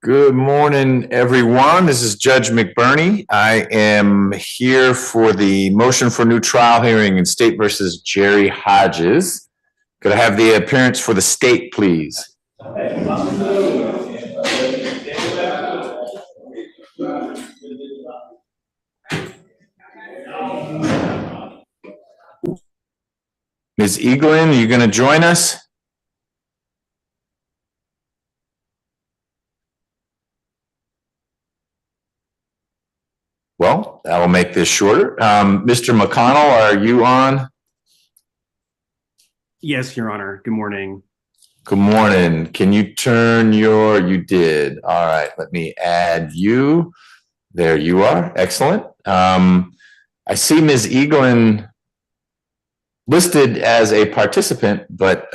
Good morning, everyone. This is Judge McBurney. I am here for the motion for new trial hearing in State versus Jerry Hodges. Could I have the appearance for the state, please? Ms. Eaglin, are you going to join us? Well, that will make this shorter. Mr. McConnell, are you on? Yes, Your Honor. Good morning. Good morning. Can you turn you did. All right, let me add you. There you are. Excellent. I see Ms. Eaglin listed as a participant, but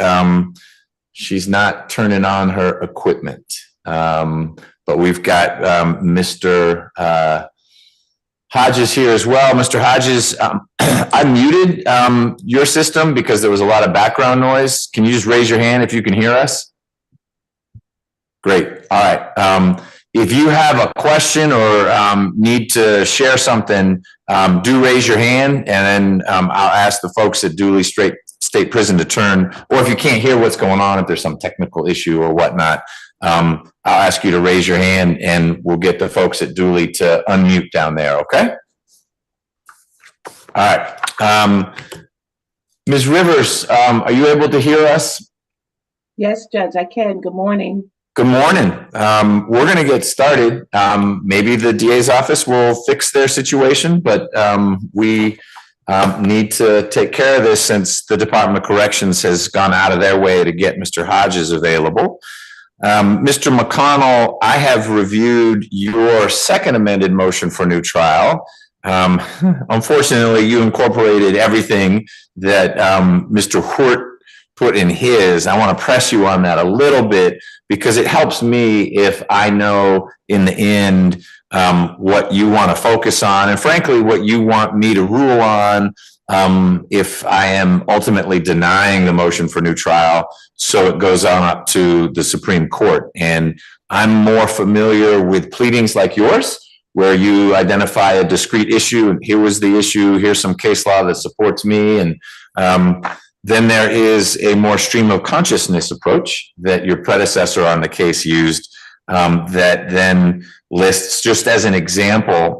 she's not turning on her equipment. But we've got Mr. Hodges here as well. Mr. Hodges, I muted your system because there was a lot of background noise. Can you just raise your hand if you can hear us? Great. All right. If you have a question or need to share something, do raise your hand, and then I'll ask the folks at Dooley State Prison to turn, or if you can't hear what's going on, if there's some technical issue or whatnot, I'll ask you to raise your hand and we'll get the folks at Dooley to unmute down there, okay? All right. Ms. Rivers, are you able to hear us? Yes, Judge, I can. Good morning. Good morning. We're going to get started. Maybe the DA's office will fix their situation, but we need to take care of this since the Department of Corrections has gone out of their way to get Mr. Hodges available. Mr. McConnell, I have reviewed your second amended motion for new trial. Unfortunately, you incorporated everything that Mr. Hort put in his. I want to press you on that a little bit because it helps me if I know in the end what you want to focus on, and frankly, what you want me to rule on if I am ultimately denying the motion for new trial, so it goes on up to the Supreme Court. And I'm more familiar with pleadings like yours, where you identify a discrete issue, and here was the issue, here's some case law that supports me, and then there is a more stream of consciousness approach that your predecessor on the case used, that then lists, just as an example,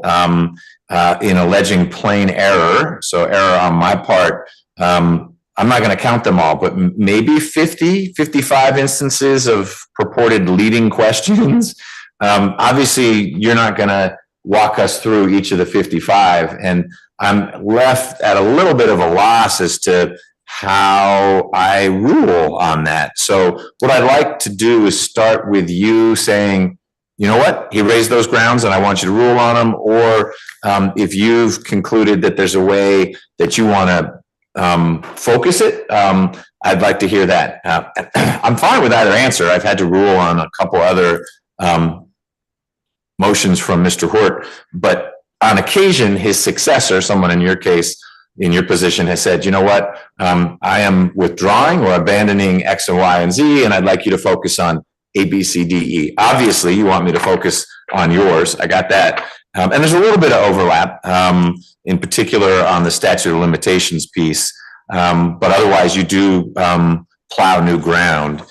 in alleging plain error, so error on my part, I'm not going to count them all, but maybe 50, 55 instances of purported leading questions. Obviously, you're not going to walk us through each of the 55, and I'm left at a little bit of a loss as to how I rule on that. So what I'd like to do is start with you saying, you know what, he raised those grounds and I want you to rule on them, or if you've concluded that there's a way that you want to focus it, I'd like to hear that. I'm fine with either answer. I've had to rule on a couple other motions from Mr. Hort, but on occasion, his successor, someone in your case, in your position, has said, you know what, I am withdrawing or abandoning X and Y and Z, and I'd like you to focus on A, B, C, D, E. Obviously, you want me to focus on yours. I got that. And there's a little bit of overlap, in particular on the statute of limitations piece. But otherwise, you do plow new ground.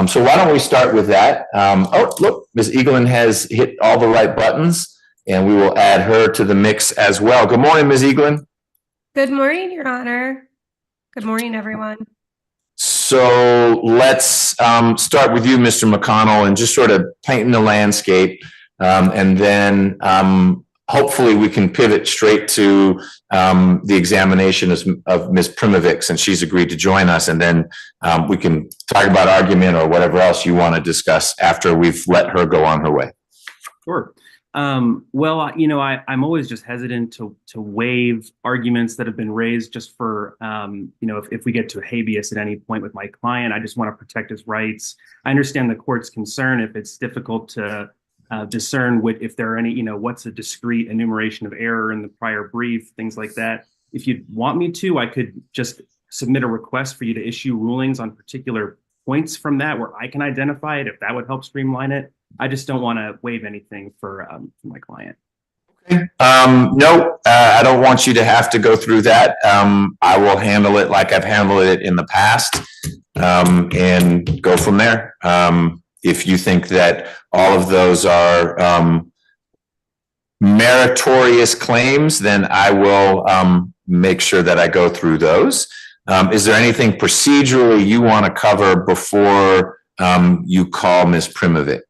So why don't we start with that? Oh, look, Ms. Eaglin has hit all the right buttons, and we will add her to the mix as well. Good morning, Ms. Eaglin. Good morning, Your Honor. Good morning, everyone. So let's start with you, Mr. McConnell, and just sort of painting the landscape. And then hopefully we can pivot straight to the examination of Ms. Primovic, since she's agreed to join us. And then we can talk about argument or whatever else you want to discuss after we've let her go on her way. Sure. Well, you know, I'm always just hesitant to waive arguments that have been raised just for, you know, if we get to a habeas at any point with my client, I just want to protect his rights. I understand the court's concern if it's difficult to discern if there are any, you know, what's a discrete enumeration of error in the prior brief, things like that. If you want me to, I could just submit a request for you to issue rulings on particular points from that where I can identify it, if that would help streamline it. I just don't want to waive anything for my client. No, I don't want you to have to go through that. I will handle it like I've handled it in the past, and go from there. If you think that all of those are meritorious claims, then I will make sure that I go through those. Is there anything procedurally you want to cover before you call Ms. Primovic?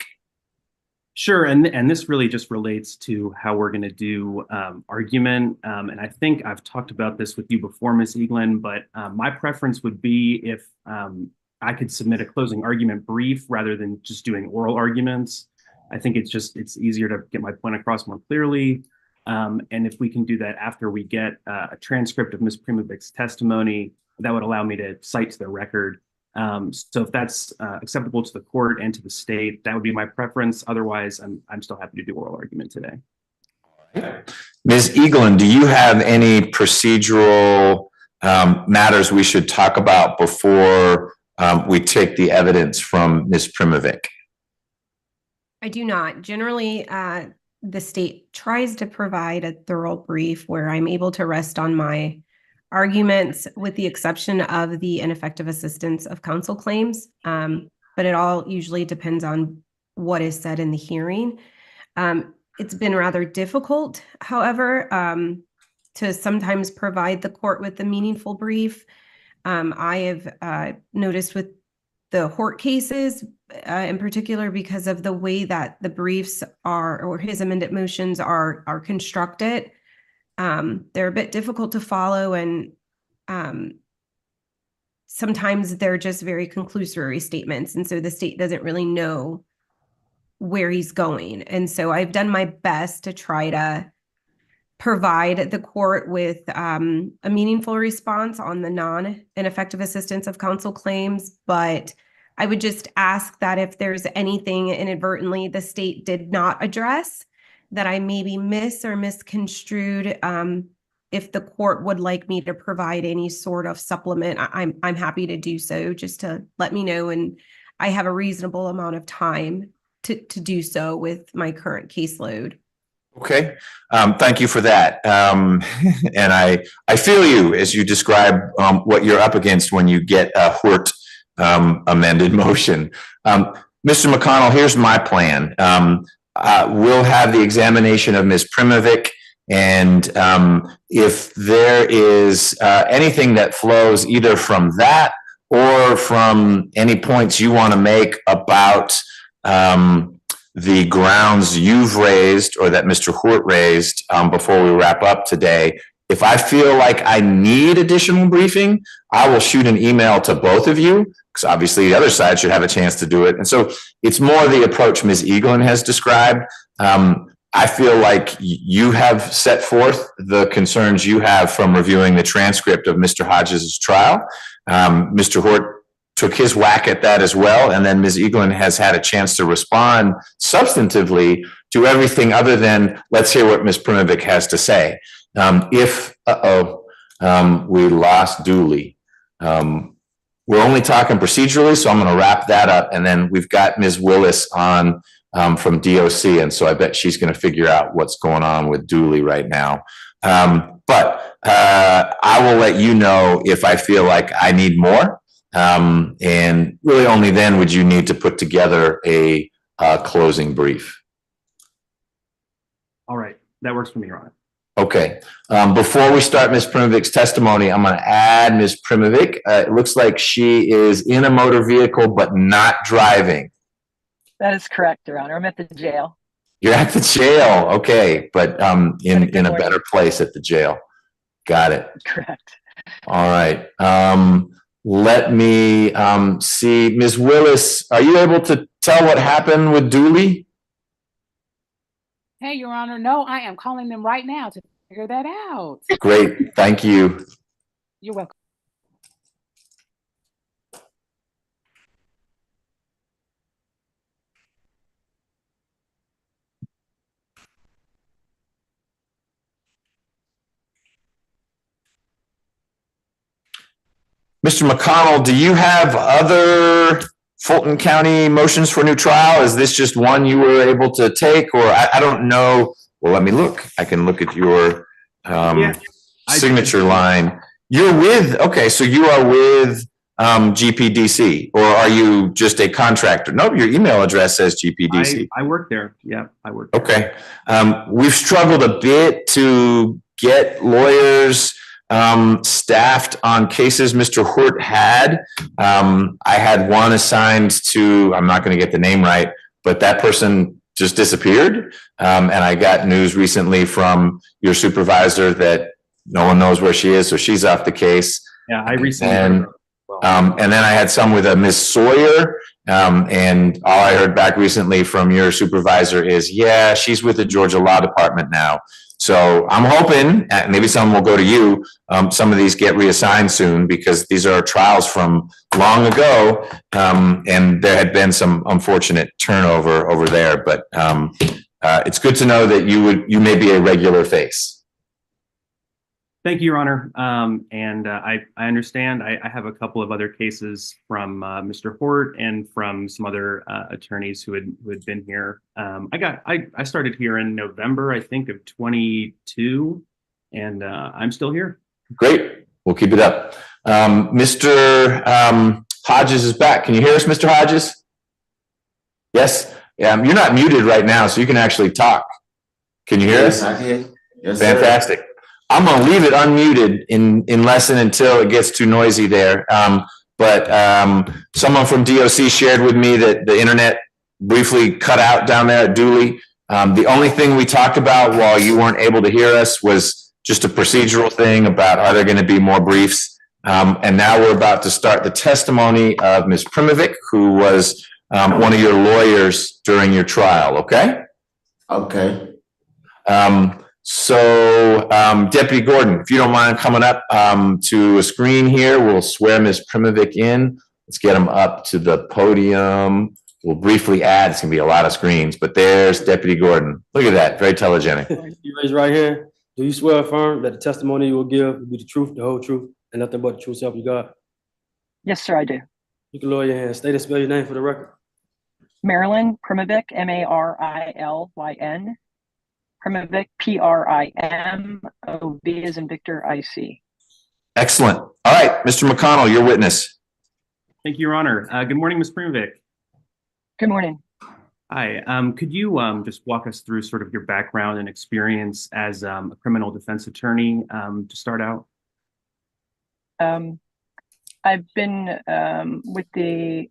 Sure, and this really just relates to how we're going to do argument. And I think I've talked about this with you before, Ms. Eaglin, but my preference would be if I could submit a closing argument brief rather than just doing oral arguments. I think it's easier to get my point across more clearly. And if we can do that after we get a transcript of Ms. Primovic's testimony, that would allow me to cite to the record. So if that's acceptable to the court and to the state, that would be my preference. Otherwise, I'm still happy to do oral argument today. Ms. Eaglin, do you have any procedural matters we should talk about before we take the evidence from Ms. Primovic? I do not. Generally, the state tries to provide a thorough brief where I'm able to rest on my arguments, with the exception of the ineffective assistance of counsel claims. But it all usually depends on what is said in the hearing. It's been rather difficult, however, to sometimes provide the court with a meaningful brief. I have noticed with the Hort cases, in particular, because of the way that the briefs are, or his amended motions are constructed, they're a bit difficult to follow, and sometimes they're just very conclusory statements, and so the state doesn't really know where he's going. And so I've done my best to try to provide the court with a meaningful response on the non-ineffective assistance of counsel claims, but I would just ask that if there's anything inadvertently the state did not address that I maybe miss or misconstrued, if the court would like me to provide any sort of supplement, I'm happy to do so, just to let me know. And I have a reasonable amount of time to do so with my current caseload. Okay, thank you for that. And I feel you as you describe what you're up against when you get a Hort amended motion. Mr. McConnell, here's my plan. We'll have the examination of Ms. Primovic, and if there is anything that flows either from that or from any points you want to make about the grounds you've raised or that Mr. Hort raised before we wrap up today, if I feel like I need additional briefing, I will shoot an email to both of you, because obviously the other side should have a chance to do it. And so it's more the approach Ms. Eaglin has described. I feel like you have set forth the concerns you have from reviewing the transcript of Mr. Hodges' trial. Mr. Hort took his whack at that as well. And then Ms. Eaglin has had a chance to respond substantively to everything other than, let's hear what Ms. Primovic has to say. We lost Dooley. We're only talking procedurally, so I'm going to wrap that up. And then we've got Ms. Willis on from DOC. And so I bet she's going to figure out what's going on with Dooley right now. But I will let you know if I feel like I need more. And really only then would you need to put together a closing brief. All right, that works for me, Your Honor. Okay. Before we start Ms. Primovic's testimony, I'm going to add Ms. Primovic. It looks like she is in a motor vehicle, but not driving. That is correct, Your Honor. I'm at the jail. You're at the jail. Okay. But in a better place at the jail. Got it. Correct. All right. Let me see. Ms. Willis, are you able to tell what happened with Dooley? Hey, Your Honor. No, I am calling them right now to figure that out. Great. Thank you. You're welcome. Mr. McConnell, do you have other Fulton County motions for new trial? Is this just one you were able to take, or I don't know? Well, let me look. I can look at your signature line. You're with, okay, so you are with GPDC, or are you just a contractor? No, your email address says GPDC. I work there. Yeah, I work there. Okay. We've struggled a bit to get lawyers staffed on cases Mr. Hort had. I had one assigned to, I'm not going to get the name right, but that person just disappeared. And I got news recently from your supervisor that no one knows where she is, so she's off the case. Yeah, I recently. And then I had some with a Miss Sawyer, and all I heard back recently from your supervisor is, yeah, she's with the Georgia Law Department now. So I'm hoping maybe some will go to you. Some of these get reassigned soon because these are trials from long ago, and there had been some unfortunate turnover over there. But it's good to know that you may be a regular face. Thank you, Your Honor. I understand. I have a couple of other cases from Mr. Hort and from some other attorneys who had been here. I started here in November, I think, of 22, and I'm still here. Great. We'll keep it up. Mr. Hodges is back. Can you hear us, Mr. Hodges? Yes. You're not muted right now, so you can actually talk. Can you hear us? I can. Yes, fantastic. Sir. I'm going to leave it unmuted in lesson until it gets too noisy there. But someone from DOC shared with me that the internet briefly cut out down there at Dooley. The only thing we talked about while you weren't able to hear us was just a procedural thing about are there going to be more briefs. And now we're about to start the testimony of Ms. Primovic, who was one of your lawyers during your trial. Okay? Okay. So, Deputy Gordon, if you don't mind coming up to a screen here, we'll swear Ms. Primovic in. Let's get them up to the podium. We'll briefly add, it's gonna be a lot of screens, but there's Deputy Gordon. Look at that, very telegenic. You raise right here. Do you swear or affirm that the testimony you will give will be the truth, the whole truth, and nothing but the truth self you got? Yes, sir, I do. You can lower your hand. State and spell your name for the record. Marilyn Primovic, Marilyn. Primovic, Primob as in Victor, IC. Excellent. All right, Mr. McConnell, your witness. Thank you, Your Honor. Good morning, Ms. Primovic. Good morning. Hi. Could you just walk us through sort of your background and experience as a criminal defense attorney to start out? I've been with the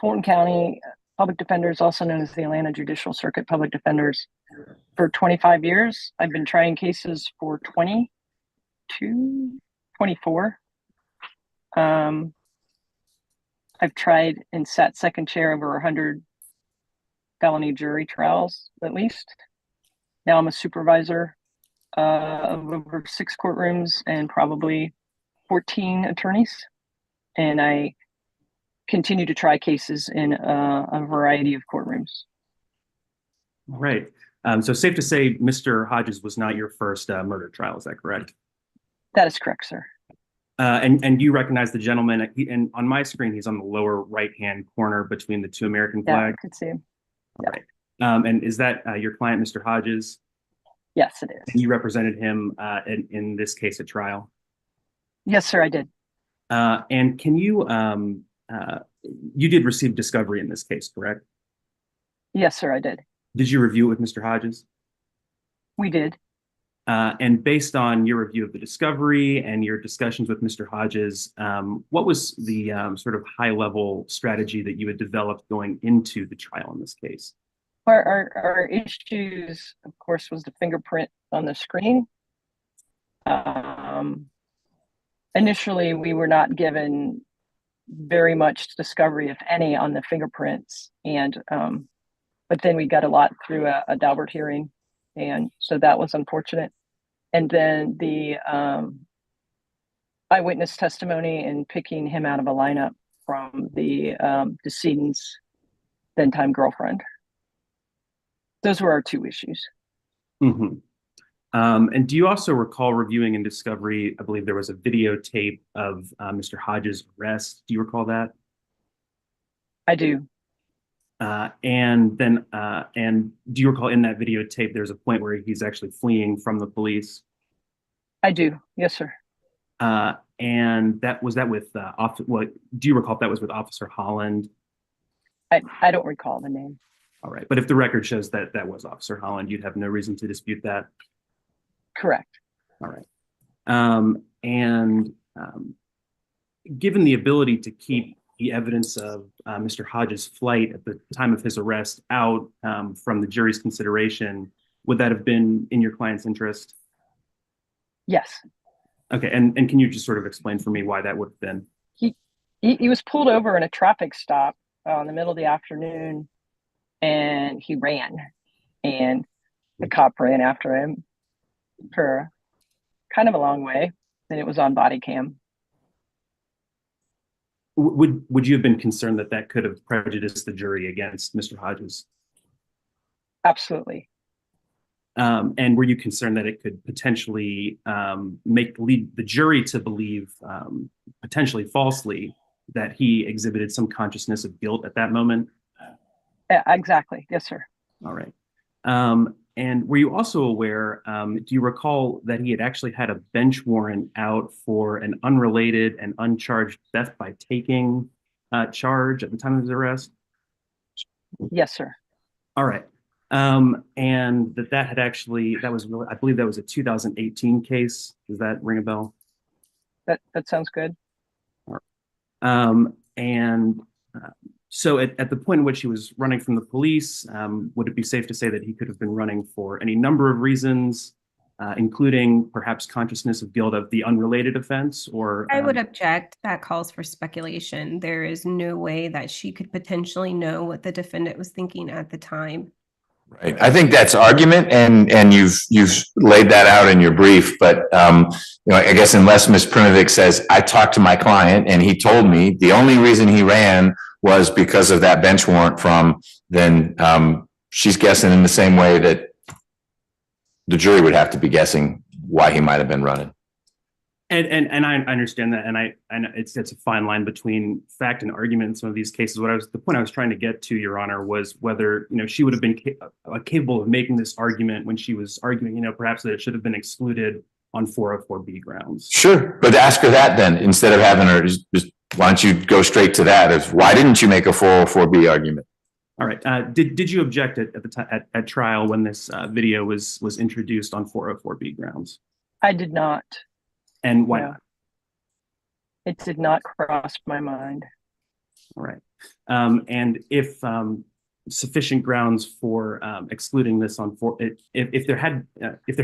Fulton County Public Defenders, also known as the Atlanta Judicial Circuit Public Defenders, for 25 years. I've been trying cases for 24. I've tried and sat second chair over 100 felony jury trials, at least. Now I'm a supervisor of over 6 courtrooms and probably 14 attorneys. And I continue to try cases in a variety of courtrooms. All right. So safe to say Mr. Hodges was not your first murder trial, is that correct? That is correct, sir. And you recognize the gentleman, and on my screen, he's on the lower right-hand corner between the 2 American flags. Yeah, I can see him. Yeah. Right. And is that your client, Mr. Hodges? Yes, it is. And you represented him in this case at trial? Yes, sir, I did. And can you, you did receive discovery in this case, correct? Yes, sir, I did. Did you review it with Mr. Hodges? We did. And based on your review of the discovery and your discussions with Mr. Hodges, what was the sort of high-level strategy that you had developed going into the trial in this case? Our issues, of course, was the fingerprint on the screen. Initially, we were not given very much discovery, if any, on the fingerprints, and but then we got a lot through a Daubert hearing, and so that was unfortunate. And then the eyewitness testimony and picking him out of a lineup from the decedent's then-time girlfriend. Those were our 2 issues. Mm-hmm. And do you also recall reviewing in discovery, I believe there was a videotape of Mr. Hodges' arrest. Do you recall that? I do. And then, and do you recall in that videotape, there's a point where he's actually fleeing from the police? I do. Yes, sir. And was that with, what, do you recall if that was with Officer Holland? I don't recall the name. All right. But if the record shows that that was Officer Holland, you'd have no reason to dispute that? Correct. All right. Given the ability to keep the evidence of Mr. Hodges' flight at the time of his arrest out from the jury's consideration, would that have been in your client's interest? Yes. Okay. And can you just sort of explain for me why that would have been? He was pulled over in a traffic stop in the middle of the afternoon, and he ran, and the cop ran after him for kind of a long way, and it was on body cam. Would you have been concerned that that could have prejudiced the jury against Mr. Hodges? Absolutely. And were you concerned that it could potentially lead the jury to believe, potentially falsely, that he exhibited some consciousness of guilt at that moment? Yeah, exactly. Yes, sir. All right. And were you also aware, do you recall that he had actually had a bench warrant out for an unrelated and uncharged theft by taking charge at the time of his arrest? Yes, sir. All right. And that had actually, I believe that was a 2018 case. Does that ring a bell? That sounds good. So at the point in which he was running from the police, would it be safe to say that he could have been running for any number of reasons, including perhaps consciousness of guilt of the unrelated offense? Or I would object. That calls for speculation. There is no way that she could potentially know what the defendant was thinking at the time. Right. I think that's argument, and you've laid that out in your brief. But I guess unless Ms. Primovic says, I talked to my client and he told me the only reason he ran was because of that bench warrant then she's guessing in the same way that the jury would have to be guessing why he might have been running. And I understand that, and I know it's a fine line between fact and argument in some of these cases. The point I was trying to get to, Your Honor, was whether she would have been capable of making this argument when she was arguing, perhaps that it should have been excluded on 404B grounds. Sure, but ask her that then, instead of having her just why don't you go straight to that? Why didn't you make a 404B argument? All right. Did you object at the time at trial when this video was introduced on 404B grounds? I did not. And why not? It did not cross my mind. All right. And if sufficient grounds for excluding this if there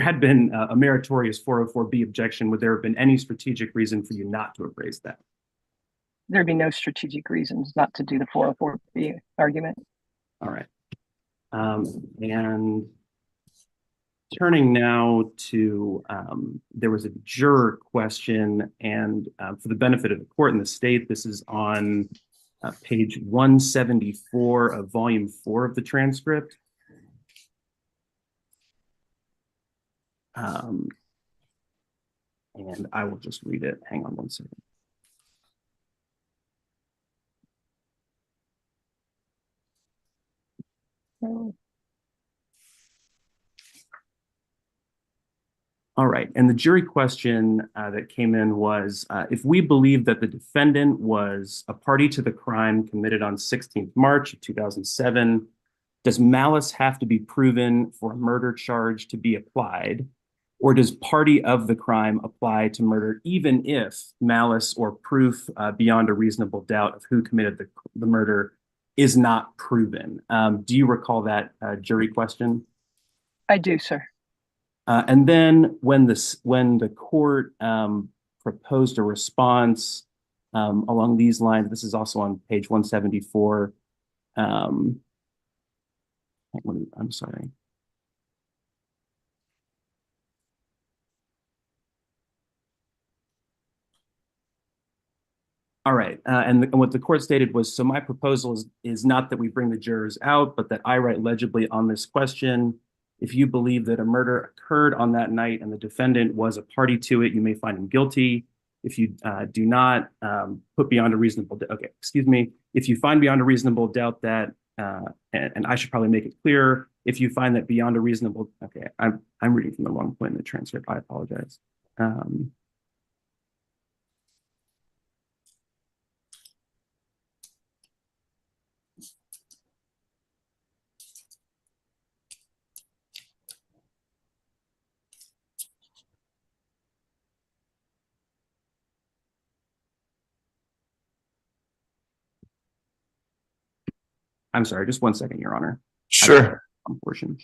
had been a meritorious 404B objection, would there have been any strategic reason for you not to have raised that? There'd be no strategic reasons not to do the 404B argument. All right. And turning now to, there was a juror question, and for the benefit of the court and the state, this is on page 174 of volume 4 of the transcript. And I will just read it. Hang on one second. All right. And the jury question that came in was, if we believe that the defendant was a party to the crime committed on 16th March of 2007, does malice have to be proven for a murder charge to be applied? Or does party of the crime apply to murder even if malice or proof beyond a reasonable doubt of who committed the murder is not proven? Do you recall that jury question? I do, sir. And then when the court proposed a response along these lines, this is also on page 174. I'm sorry. All right. And what the court stated was, so my proposal is not that we bring the jurors out, but that I write legibly on this question. If you believe that a murder occurred on that night and the defendant was a party to it, you may find him guilty. If you do not put beyond a reasonable, okay, excuse me. If you find beyond a reasonable doubt that, and I should probably make it clearer, if you find that beyond a reasonable, okay, I'm reading from the wrong point in the transcript. I apologize. I'm sorry, just 1 second, Your Honor. Sure. Portion.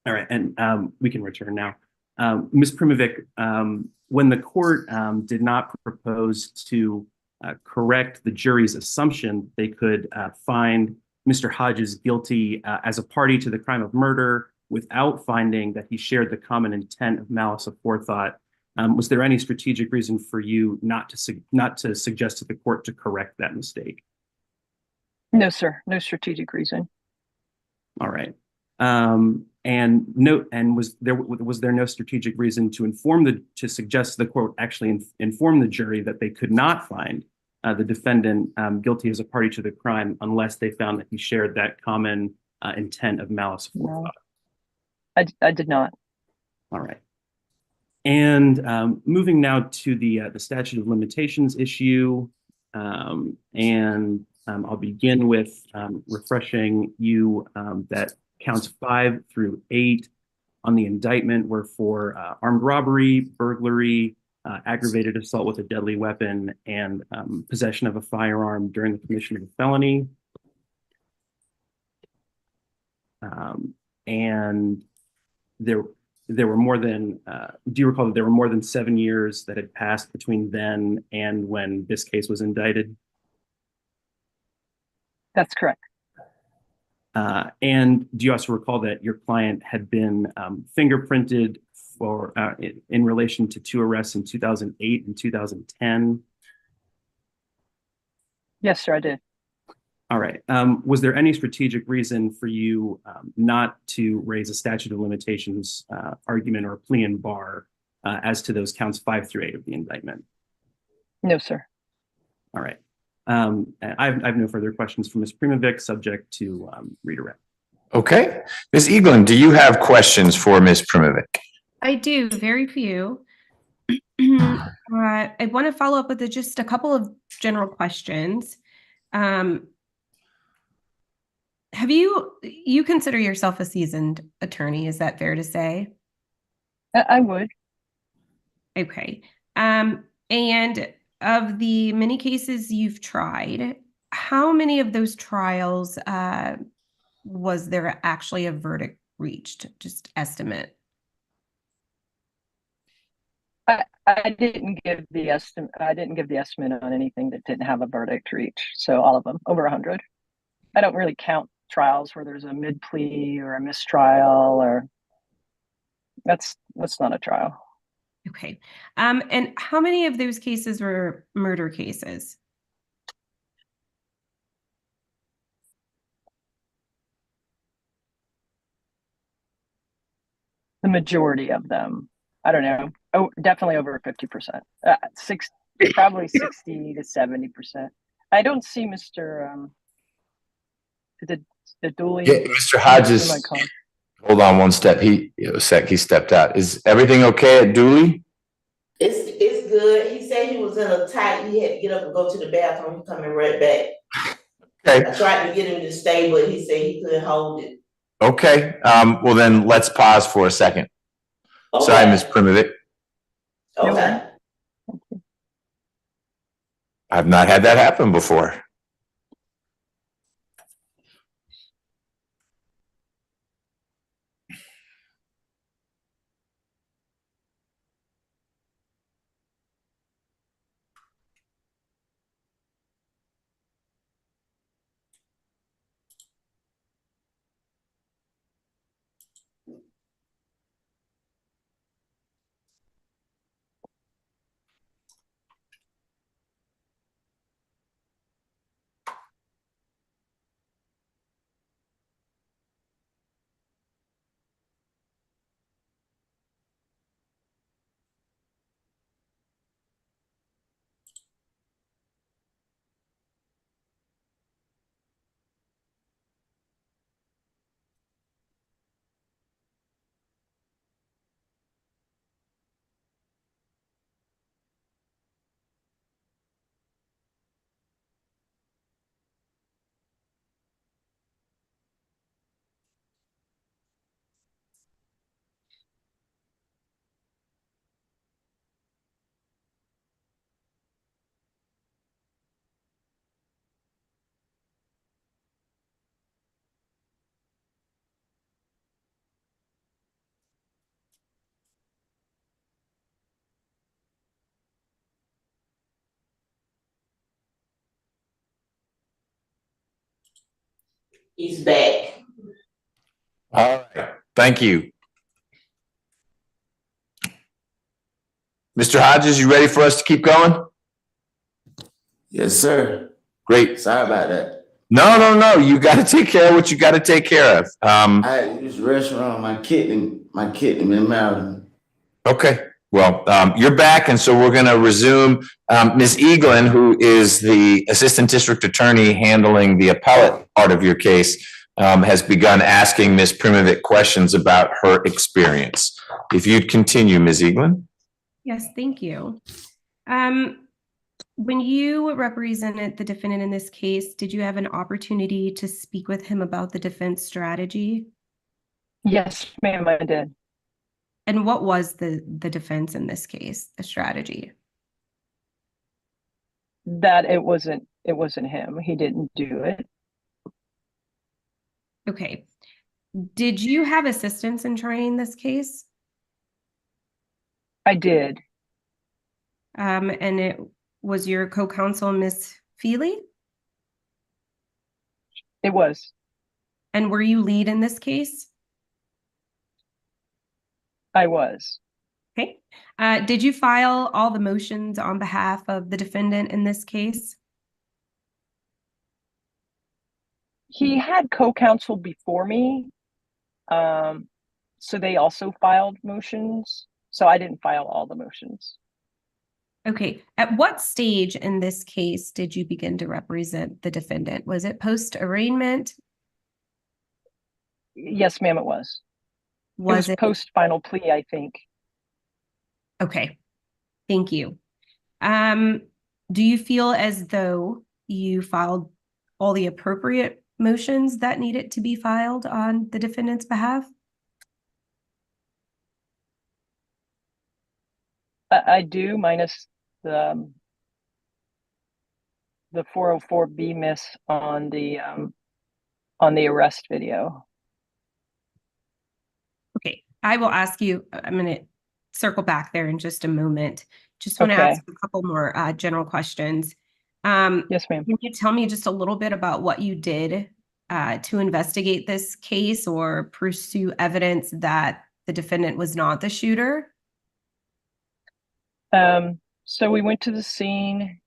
All right, and we can return now. Ms. Primovic, when the court did not propose to correct the jury's assumption, they could find Mr. Hodges guilty as a party to the crime of murder without finding that he shared the common intent of malice aforethought. Was there any strategic reason for you not to suggest to the court to correct that mistake? No, sir. No strategic reason. All right. Was there no strategic reason to suggest the court actually inform the jury that they could not find the defendant guilty as a party to the crime unless they found that he shared that common intent of malice aforethought? No, I did not. All right. And moving now to the statute of limitations issue, I'll begin with refreshing you that counts 5 through 8 on the indictment were for armed robbery, burglary, aggravated assault with a deadly weapon, and possession of a firearm during the commission of a felony. And there were more than, do you recall that there were more than 7 years that had passed between then and when this case was indicted? That's correct. And do you also recall that your client had been fingerprinted for in relation to 2 arrests in 2008 and 2010? Yes, sir, I did. All right. Was there any strategic reason for you not to raise a statute of limitations argument or a plea in bar as to those counts 5 through 8 of the indictment? No, sir. All right. I have no further questions for Ms. Primovic, subject to redirect. Okay. Ms. Eaglin, do you have questions for Ms. Primovic? I do, very few. I want to follow up with just a couple of general questions. Have you consider yourself a seasoned attorney? Is that fair to say? I would. Okay. And of the many cases you've tried, how many of those trials was there actually a verdict reached? Just estimate. I didn't give the estimate. I didn't give the estimate on anything that didn't have a verdict reached. So all of them, over 100. I don't really count trials where there's a mid plea or a mistrial, or that's not a trial. Okay. And how many of those cases were murder cases? The majority of them. I don't know. Oh, definitely over 50%. Probably 60 to 70%. I don't see Mr. The Dooley. Yeah, Mr. Hodges. Hold on one step. He stepped out. Is everything okay at Dooley? It's good. He said he was in a tight, he had to get up and go to the bathroom. He's coming right back. Okay. I tried to get him to stay, but he said he couldn't hold it. Okay. Well then let's pause for a second. Okay. Sorry, Ms. Primovic. Okay. I've not had that happen before. He's back. All right, thank you. Mr. Hodges, you ready for us to keep going? Yes, sir. Great. Sorry about that. No. You got to take care of what you got to take care of. I had to use the restroom. My kitten been married. Okay. Well, you're back, and so we're going to resume. Ms. Eaglin, who is the Assistant District Attorney handling the appellate part of your case, has begun asking Ms. Primovic questions about her experience. If you'd continue, Ms. Eaglin. Yes, thank you. When you represented the defendant in this case, did you have an opportunity to speak with him about the defense strategy? Yes, ma'am, I did. And what was the defense in this case, the strategy? That it wasn't him. He didn't do it. Okay. Did you have assistance in trying this case? I did. And it was your co-counsel, Miss Feely? It was. And were you lead in this case? I was. Okay. Did you file all the motions on behalf of the defendant in this case? He had co-counsel before me. So they also filed motions. So I didn't file all the motions. Okay. At what stage in this case did you begin to represent the defendant? Was it post-arraignment? Yes, ma'am, it was. Was it post-final plea, I think. Okay. Thank you. Do you feel as though you filed all the appropriate motions that needed to be filed on the defendant's behalf? I do, minus the 404B miss on the arrest video. Okay, I will ask you, I'm going to circle back there in just a moment. Just want to Okay. ask a couple more general questions. Yes, ma'am. Can you tell me just a little bit about what you did to investigate this case or pursue evidence that the defendant was not the shooter? So we went to the scene,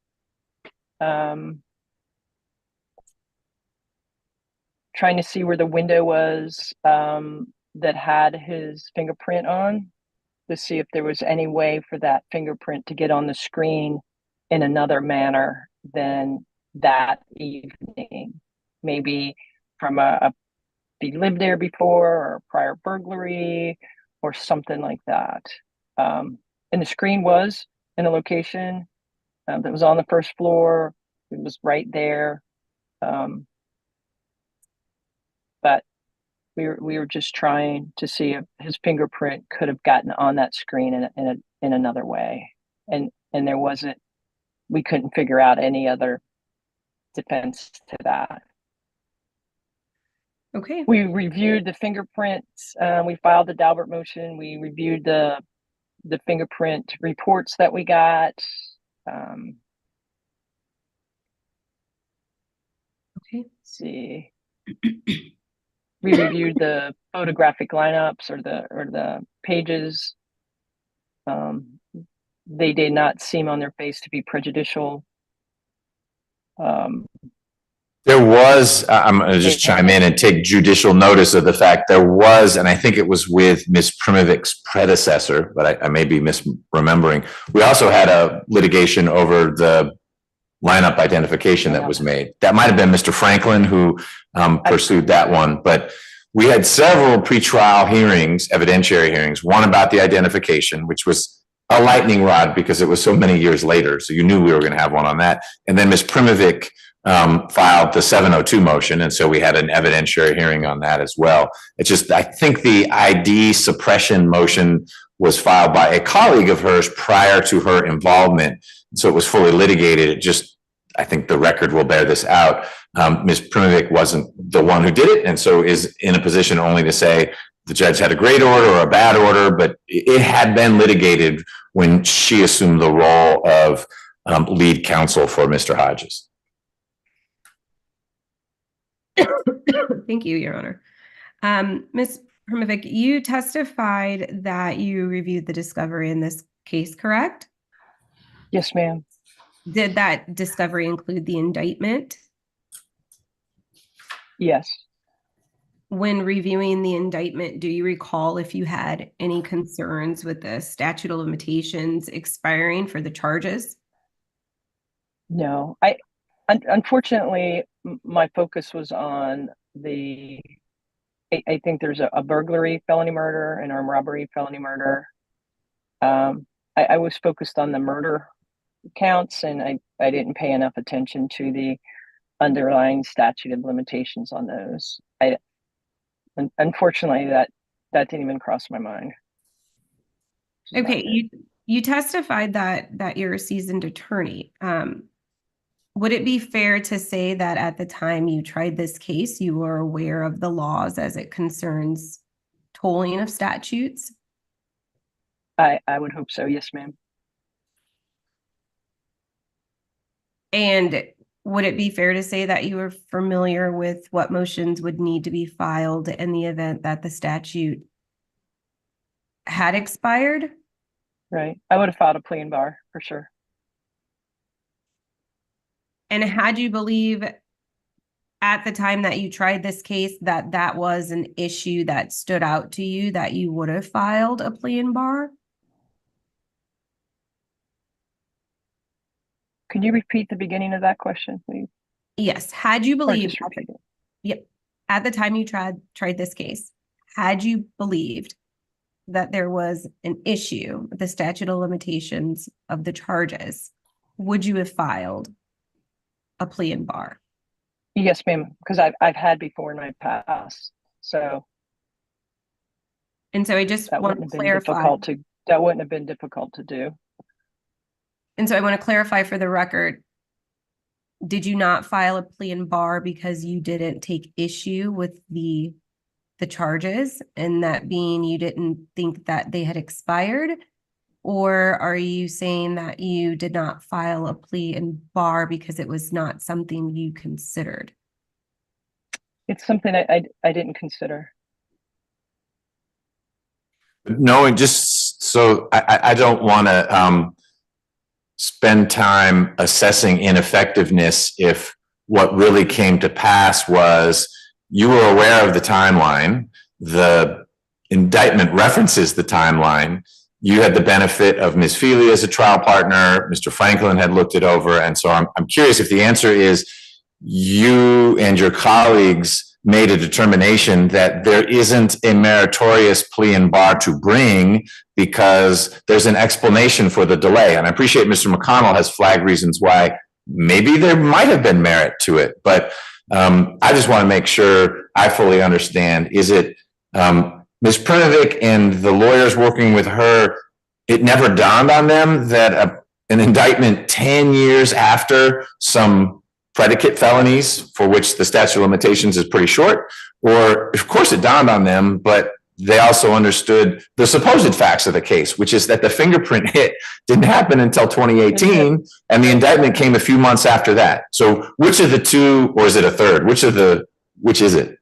trying to see where the window was that had his fingerprint on, to see if there was any way for that fingerprint to get on the screen in another manner than that evening. Maybe from he lived there before, or a prior burglary or something like that. And the screen was in a location that was on the first floor. It was right there. But we were just trying to see if his fingerprint could have gotten on that screen in another way. And there wasn't, we couldn't figure out any other defense to that. Okay. We reviewed the fingerprints. We filed the Daubert motion. We reviewed the fingerprint reports that we got. Okay. Let's see. We reviewed the photographic lineups or the pages. They did not seem on their face to be prejudicial. There was, I'm going to just chime in and take judicial notice of the fact there was, and I think it was with Ms. Primovic's predecessor, but I may be misremembering. We also had a litigation over the lineup identification that was made. That might have been Mr. Franklin who pursued that one, but we had several pretrial hearings, evidentiary hearings, one about the identification, which was a lightning rod because it was so many years later. So you knew we were going to have one on that. And then Ms. Primovic filed the 702 motion. And so we had an evidentiary hearing on that as well. It's just, I think the ID suppression motion was filed by a colleague of hers prior to her involvement. So it was fully litigated. It just, I think the record will bear this out. Ms. Primovic wasn't the one who did it. And so is in a position only to say the judge had a great order or a bad order, but it had been litigated when she assumed the role of lead counsel for Mr. Hodges. Thank you, Your Honor. Ms. Hermovic, you testified that you reviewed the discovery in this case, correct? Yes, ma'am. Did that discovery include the indictment? Yes. When reviewing the indictment, do you recall if you had any concerns with the statute of limitations expiring for the charges? No, unfortunately, my focus was on I think there's a burglary, felony murder, and armed robbery, felony murder. I was focused on the murder counts, and I didn't pay enough attention to the underlying statute of limitations on those. Unfortunately, that didn't even cross my mind. Okay, you testified that you're a seasoned attorney. Would it be fair to say that at the time you tried this case, you were aware of the laws as it concerns tolling of statutes? I would hope so. Yes, ma'am. And would it be fair to say that you were familiar with what motions would need to be filed in the event that the statute had expired? Right. I would have filed a plea in bar for sure. And had you believe at the time that you tried this case that that was an issue that stood out to you, that you would have filed a plea in bar? Can you repeat the beginning of that question, please? Yes. Had you Or believed, just repeat it? yep, at the time you tried this case, had you believed that there was an issue with the statute of limitations of the charges, would you have filed a plea in bar? Yes, ma'am, because I've had before in my past. So And so I just that want wouldn't to have been clarify. difficult to do. And so I want to clarify for the record, did you not file a plea in bar because you didn't take issue with the charges, and that being you didn't think that they had expired? Or are you saying that you did not file a plea in bar because it was not something you considered? It's something I didn't consider. Knowing, just so I don't want to spend time assessing ineffectiveness if what really came to pass was you were aware of the timeline, the indictment references the timeline, you had the benefit of Ms. Feely as a trial partner, Mr. Franklin had looked it over, and so I'm curious if the answer is you and your colleagues made a determination that there isn't a meritorious plea in bar to bring because there's an explanation for the delay. And I appreciate Mr. McConnell has flagged reasons why maybe there might have been merit to it, but I just want to make sure I fully understand. Is it Ms. Prinovic and the lawyers working with her, it never dawned on them that an indictment 10 years after some predicate felonies for which the statute of limitations is pretty short, or of course it dawned on them, but they also understood the supposed facts of the case, which is that the fingerprint hit didn't happen until 2018 and the indictment came a few months after that. So which of the two, or is it a third? Which is it?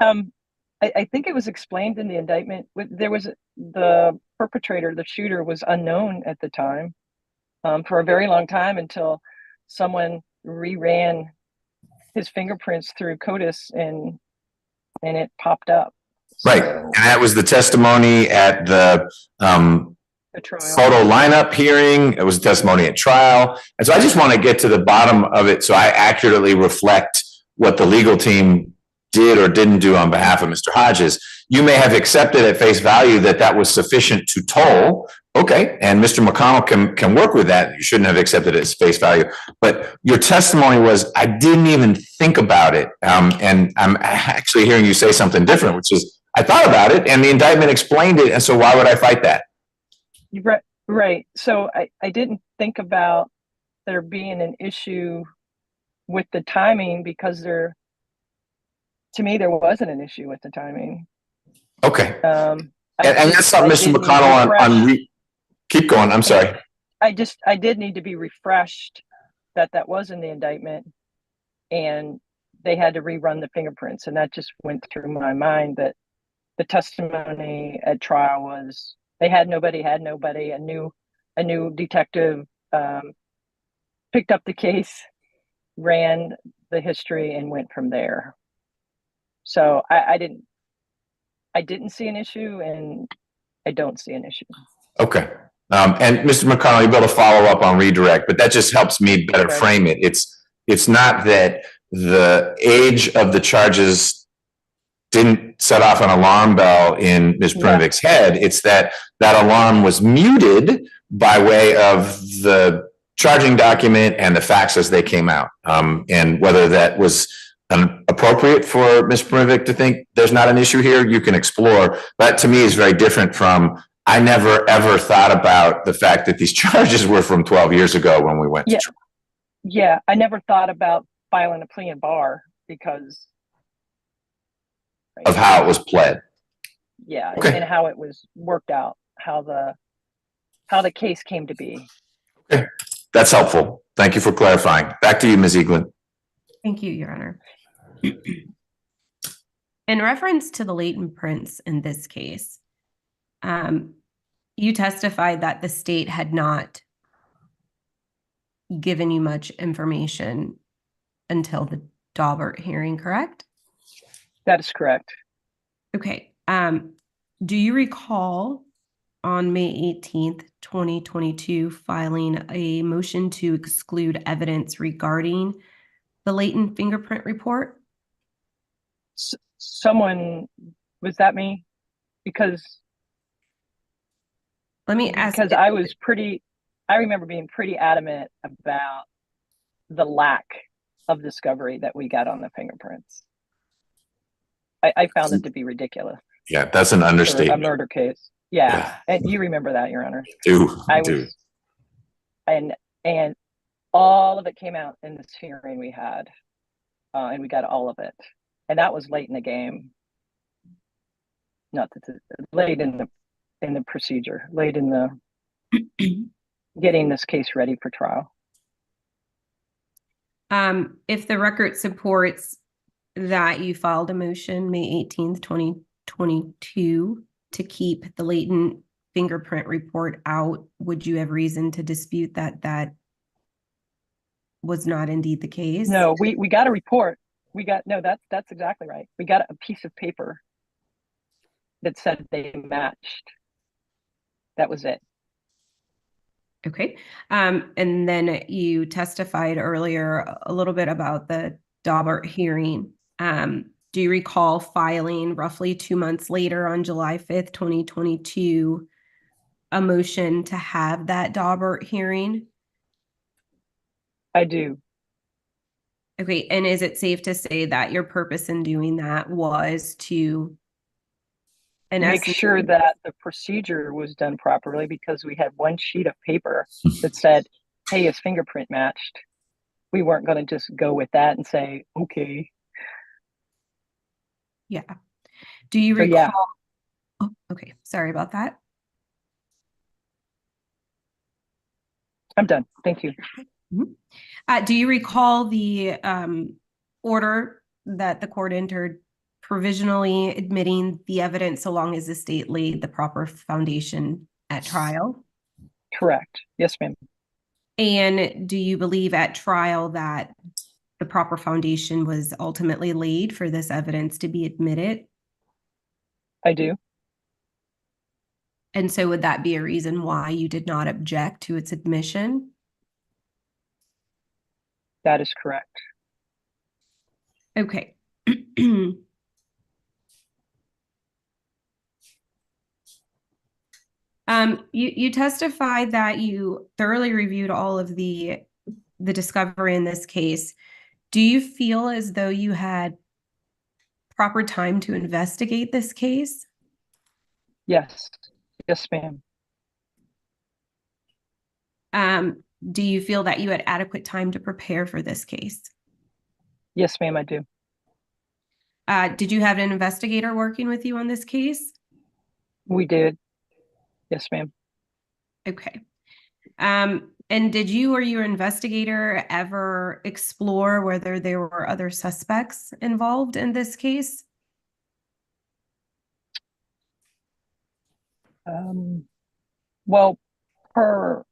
I think it was explained in the indictment. There was the perpetrator, the shooter, was unknown at the time for a very long time until someone reran his fingerprints through CODIS and it popped up. Right, and that was the testimony at the photo lineup hearing. It was testimony at trial, and so I just want to get to the bottom of it so I accurately reflect what the legal team did or didn't do on behalf of Mr. Hodges. You may have accepted at face value that that was sufficient to toll. Okay, and Mr. McConnell can work with that. You shouldn't have accepted it as face value. But your testimony was, I didn't even think about it. And I'm actually hearing you say something different, which is, I thought about it and the indictment explained it. And so why would I fight that? Right. So I didn't think about there being an issue with the timing because to me, there wasn't an issue with the timing. Okay. And that's not Mr. McConnell keep going. I'm sorry. I did need to be refreshed that was in the indictment and they had to rerun the fingerprints, and that just went through my mind that the testimony at trial was they had nobody. A new detective picked up the case, ran the history, and went from there. So I didn't see an issue, and I don't see an issue. Okay. And Mr. McConnell, you'll be able to follow up on redirect, but that just helps me better Okay. frame it. It's not that the age of the charges didn't set off an alarm bell in Ms. Prinovik's head. It's that alarm was muted by way of the charging document and the facts as they came out. And whether that was appropriate for Ms. Prinovik to think there's not an issue here, you can explore. That to me is very different from, I never ever thought about the fact that these charges were from 12 years ago when we went to trial. Yeah, I never thought about filing a plea in bar because Of how it was pled. Yeah, Okay. and how it was worked out, how the case came to be. Okay, that's helpful. Thank you for clarifying. Back to you, Ms. Eaglin. Thank you, Your Honor. In reference to the latent prints in this case, you testified that the state had not given you much information until the Daubert hearing, correct? That is correct. Okay. Do you recall on May 18th, 2022, filing a motion to exclude evidence regarding the latent fingerprint report? Someone, was that me? Because Let me ask. Because I remember being pretty adamant about the lack of discovery that we got on the fingerprints. I found it to be ridiculous. Yeah, that's an understatement. A murder case. Yeah. And you remember that, Your Honor. I do. And all of it came out in this hearing we had, and we got all of it. And that was late in the game. Not that late in the procedure, late in the getting this case ready for trial. If the record supports that you filed a motion May 18th, 2022 to keep the latent fingerprint report out, would you have reason to dispute that that was not indeed the case? No, we got a report. That's exactly right. We got a piece of paper that said they matched. That was it. Okay. And then you testified earlier a little bit about the Daubert hearing. Do you recall filing roughly 2 months later on July 5th, 2022, a motion to have that Daubert hearing? I do. Okay. And is it safe to say that your purpose in doing that was to make sure that the procedure was done properly, because we had one sheet of paper that said, hey, his fingerprint matched. We weren't going to just go with that and say, okay. Yeah. Do you recall? Yeah. Oh, okay. Sorry about that. I'm done. Thank you. Mm-hmm. Do you recall the order that the court entered provisionally admitting the evidence so long as the state laid the proper foundation at trial? Correct. Yes, ma'am. And do you believe at trial that the proper foundation was ultimately laid for this evidence to be admitted? I do. And so would that be a reason why you did not object to its admission? That is correct. Okay. You testified that you thoroughly reviewed all of the discovery in this case. Do you feel as though you had proper time to investigate this case? Yes. Yes, ma'am. Do you feel that you had adequate time to prepare for this case? Yes, ma'am, I do. Did you have an investigator working with you on this case? We did. Yes, ma'am. Okay. And did you or your investigator ever explore whether there were other suspects involved in this case? Well, per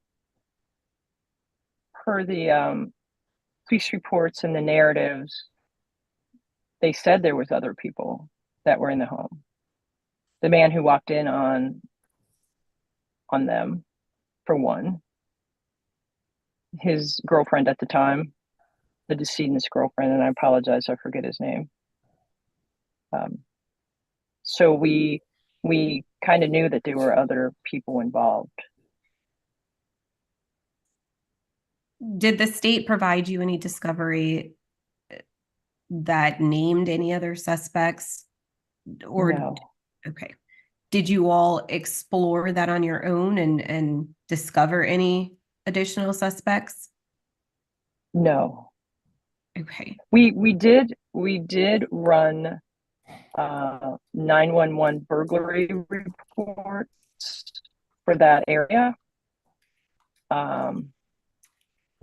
the police reports and the narratives, they said there was other people that were in the home. The man who walked in on them, for one, his girlfriend at the time, the decedent's girlfriend, and I apologize, I forget his name. So we kind of knew that there were other people involved. Did the state provide you any discovery that named any other suspects? Or No. Okay. Did you all explore that on your own and discover any additional suspects? No. Okay. We did run 911 burglary reports for that area.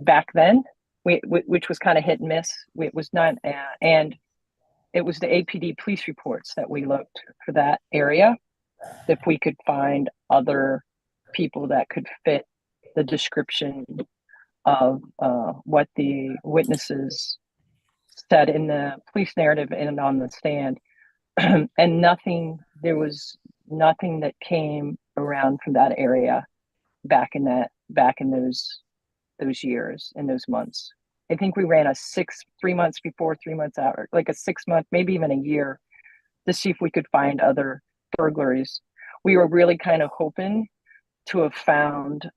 Back then, which was kind of hit and miss. It was not, and it was the APD police reports that we looked for that area, if we could find other people that could fit the description of what the witnesses said in the police narrative and on the stand. And there was nothing that came around from that area back in those years, in those months. I think we ran 3 months before, 3 months out, or like a 6 month, maybe even a year, to see if we could find other burglaries. We were really kind of hoping to have found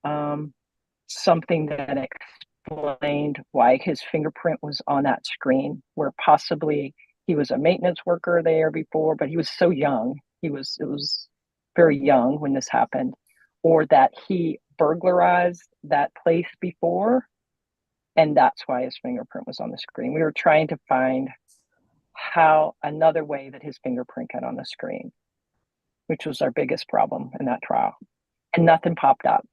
something that explained why his fingerprint was on that screen, where possibly he was a maintenance worker there before, but he was so young. It was very young when this happened, or that he burglarized that place before, and that's why his fingerprint was on the screen. We were trying to find another way that his fingerprint got on the screen, which was our biggest problem in that trial. And nothing popped up.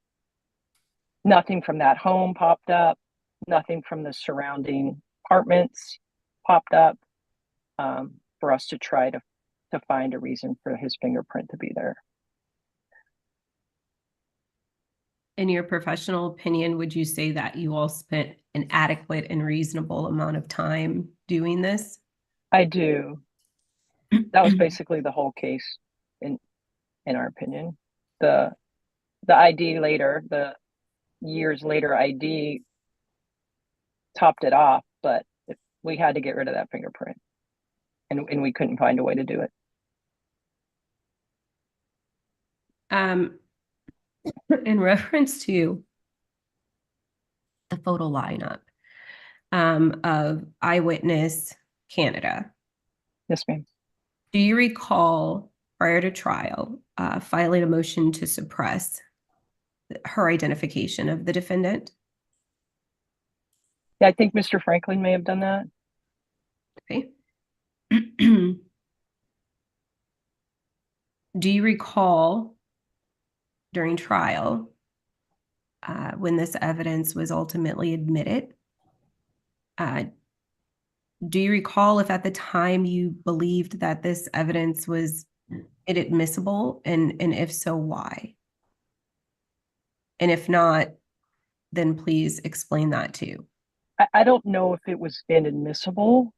Nothing from that home popped up. Nothing from the surrounding apartments popped up for us to try to find a reason for his fingerprint to be there. In your professional opinion, would you say that you all spent an adequate and reasonable amount of time doing this? I do. That was basically the whole case, in our opinion. The ID later, the years later ID topped it off, but we had to get rid of that fingerprint, and we couldn't find a way to do it. In reference to the photo lineup of Eyewitness Canada. Yes, ma'am. Do you recall, prior to trial, filing a motion to suppress her identification of the defendant? Yeah, I think Mr. Franklin may have done that. Okay. Do you recall during trial, when this evidence was ultimately admitted, do you recall if at the time you believed that this evidence was inadmissible, and if so, why? And if not, then please explain that too. I don't know if it was inadmissible.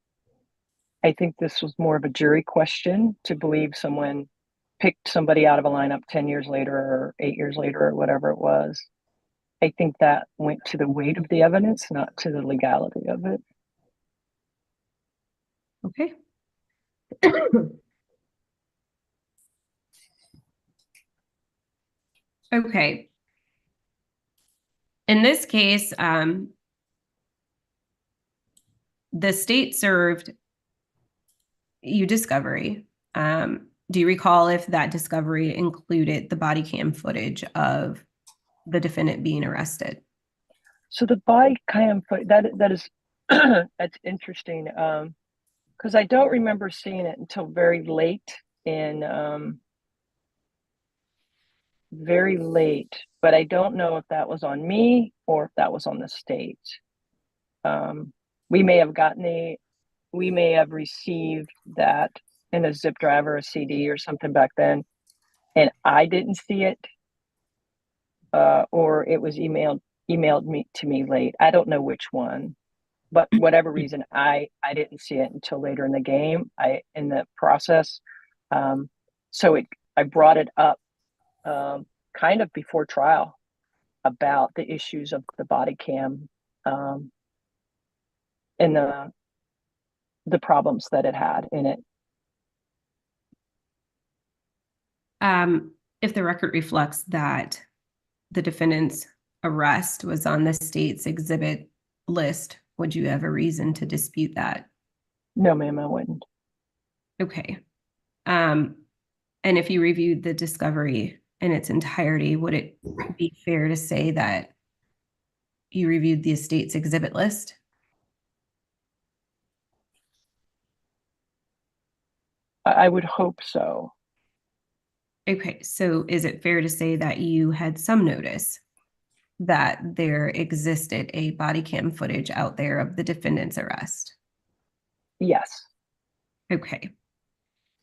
I think this was more of a jury question, to believe someone picked somebody out of a lineup 10 years later or 8 years later or whatever it was. I think that went to the weight of the evidence, not to the legality of it. Okay. Okay. In this case, the state served you discovery. Do you recall if that discovery included the body cam footage of the defendant being arrested? So the body cam footage, that is that's interesting, because I don't remember seeing it until very late but I don't know if that was on me or if that was on the state. We may have received that in a zip drive or a CD or something back then, and I didn't see it, or it was emailed to me late. I don't know which one, but whatever reason, I didn't see it until later in the game. In the process, so I brought it up kind of before trial about the issues of the body cam and the problems that it had in it. If the record reflects that the defendant's arrest was on the state's exhibit list, would you have a reason to dispute that? No, ma'am, I wouldn't. Okay. And if you reviewed the discovery in its entirety, would it be fair to say that you reviewed the estate's exhibit list? I would hope so. Okay, so is it fair to say that you had some notice that there existed a body cam footage out there of the defendant's arrest? Yes. Okay.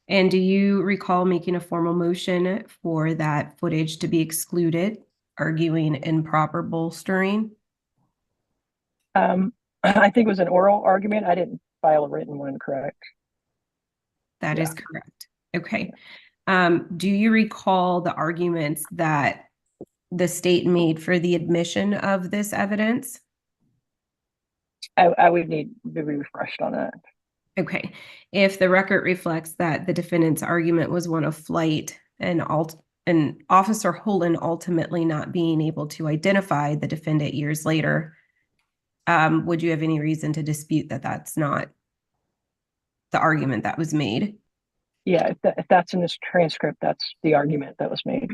And do you recall making a formal motion for that footage to be excluded, arguing improper bolstering? I think it was an oral argument. I didn't file a written one, correct? That is correct. Okay. Do you recall the arguments that the state made for the admission of this evidence? I would need to be refreshed on that. Okay. If the record reflects that the defendant's argument was one of flight and Officer Holland ultimately not being able to identify the defendant years later, would you have any reason to dispute that that's not the argument that was made? Yeah, if that's in this transcript, that's the argument that was made.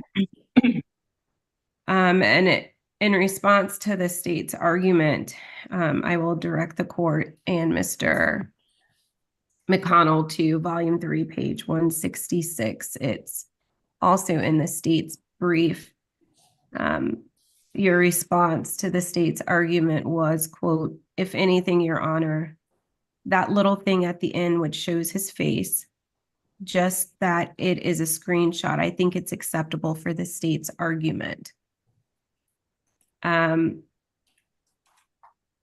In response to the state's argument, I will direct the court and Mr. McConnell to volume 3, page 166. It's also in the state's brief. Your response to the state's argument was, quote, "If anything, Your Honor, that little thing at the end which shows his face, just that it is a screenshot, I think it's acceptable for the state's argument." Can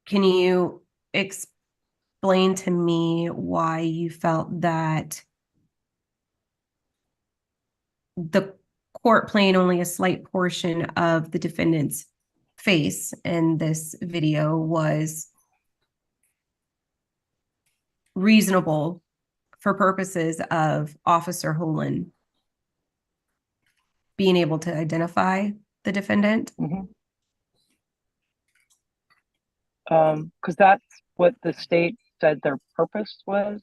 you explain to me why you felt that the court playing only a slight portion of the defendant's face in this video was reasonable for purposes of Officer Holland being able to identify the defendant? Because that's what the state said their purpose was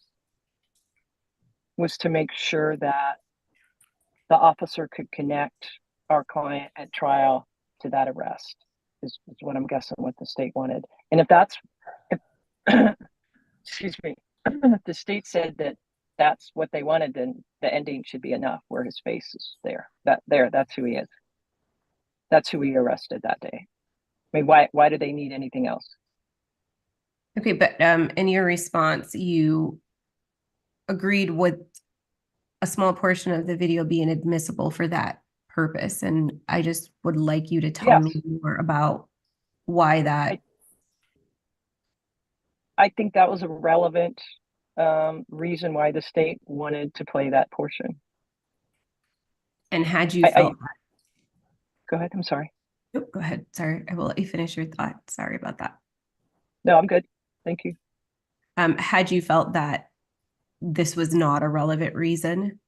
to make sure that the officer could connect our client at trial to that arrest, is what I'm guessing what the state wanted. And if excuse me, if the state said that that's what they wanted, then the ending should be enough where his face is there. That's who he is. That's who we arrested that day. I mean, why do they need anything else? Okay, but in your response, you agreed with a small portion of the video being admissible for that purpose. And I just would like you to tell me more about why that. I think that was a relevant reason why the state wanted to play that portion. And had you felt that? Go ahead, I'm sorry. Nope, go ahead. Sorry, I will let you finish your thought. Sorry about that. No, I'm good. Thank you. Had you felt that this was not a relevant reason